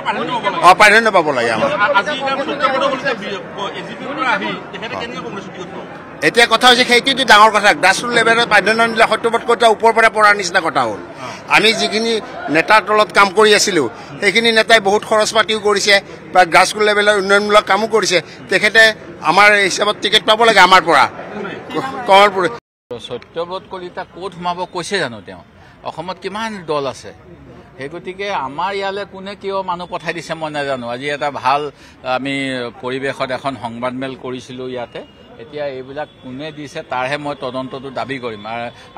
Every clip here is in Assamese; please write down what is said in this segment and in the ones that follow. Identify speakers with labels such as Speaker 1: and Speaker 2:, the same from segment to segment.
Speaker 1: প্ৰাধান্য পাব লাগে আমাৰ এতিয়া কথা হৈছে সেইটোতো ডাঙৰ কথা গ্ৰাছৰুট লেভেলত প্ৰাধান্য নিদিলে সত্যপটকতা ওপৰৰ পৰা পৰাৰ নিচিনা কথা হ'ল আমি যিখিনি নেতাৰ তলত কাম কৰি আছিলোঁ সেইখিনি নেতাই বহুত খৰচ পাতিও কৰিছে বা গ্ৰাছৰুট লেভেলৰ উন্নয়নমূলক কামো কৰিছে তেখেতে আমাৰ হিচাপত টিকেট পাব লাগে আমাৰ পৰা কমলপুৰ
Speaker 2: সত্যব্ৰত কলিতা ক'ত সোমাব কৈছে জানো তেওঁ অসমত কিমান দল আছে সেই গতিকে আমাৰ ইয়ালৈ কোনে কিয় মানুহ পঠাই দিছে মই নাজানো আজি এটা ভাল আমি পৰিৱেশত এখন সংবাদমেল কৰিছিলোঁ ইয়াতে এতিয়া এইবিলাক কোনে দিছে তাৰহে মই তদন্তটো দাবী কৰিম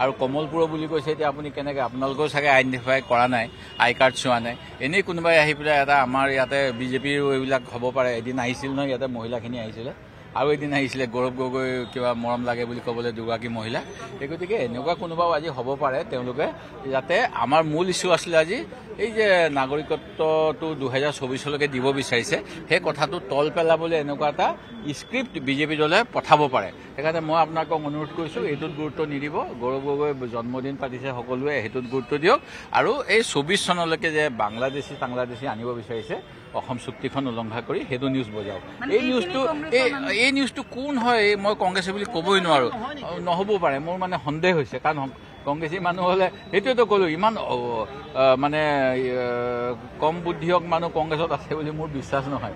Speaker 2: আৰু কমলপুৰ বুলি কৈছে এতিয়া আপুনি কেনেকৈ আপোনালোকেও চাগে আইডেণ্টিফাই কৰা নাই আই কাৰ্ড চোৱা নাই এনেই কোনোবাই আহি পেলাই এটা আমাৰ ইয়াতে বিজেপিৰ এইবিলাক হ'ব পাৰে এদিন আহিছিল নহয় ইয়াতে মহিলাখিনি আহিছিলে আৰু এদিন আহিছিলে গৌৰৱ গগৈ কিবা মৰম লাগে বুলি ক'বলৈ দুগৰাকী মহিলা এই গতিকে এনেকুৱা কোনোবাও আজি হ'ব পাৰে তেওঁলোকে যাতে আমাৰ মূল ইছ্যু আছিলে আজি এই যে নাগৰিকত্বটো 2024লৈকে দিব বিচাৰিছে সেই কথাটো তল পেলাবলৈ এনেকুৱা এটা স্ক্ৰিপ্ট বিজেপি দলে পঠাব পাৰে সেইকাৰণে মই আপোনাক অনুৰোধ কৰিছোঁ এইটোত গুৰুত্ব নিদিব গৌৰৱ গগৈ জন্মদিন পাতিছে সকলোৱে সেইটোত গুৰুত্ব দিয়ক আৰু এই 24 চনলৈকে যে বাংলাদেশী আনিব বিচাৰিছে অসম চুক্তিখন উলংঘা কৰি সেইটো নিউজ বজাওক এই নিউজটো কোন হয় মই কংগ্ৰেছী বুলি ক'বই নোৱাৰোঁ নহ'বও পাৰে মোৰ মানে সন্দেহ হৈছে কাৰণ কংগ্ৰেছী মানুহ হ'লে সেইটোৱেতো ক'লোঁ ইমান মানে কম বুদ্ধিয়ক মানুহ কংগ্ৰেছত আছে বুলি মোৰ বিশ্বাস নহয়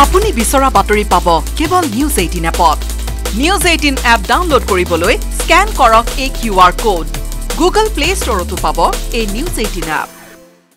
Speaker 3: আপুনি বিচৰা বাতৰি পাব কেৱল নিউজ 18 এপত নিউজ 18 এপ ডাউনলোড কৰিবলৈ স্ক্যান কৰক এই QR কোড গুগল প্লে ষ্টৰতো পাব এই নিউজ 18 এপ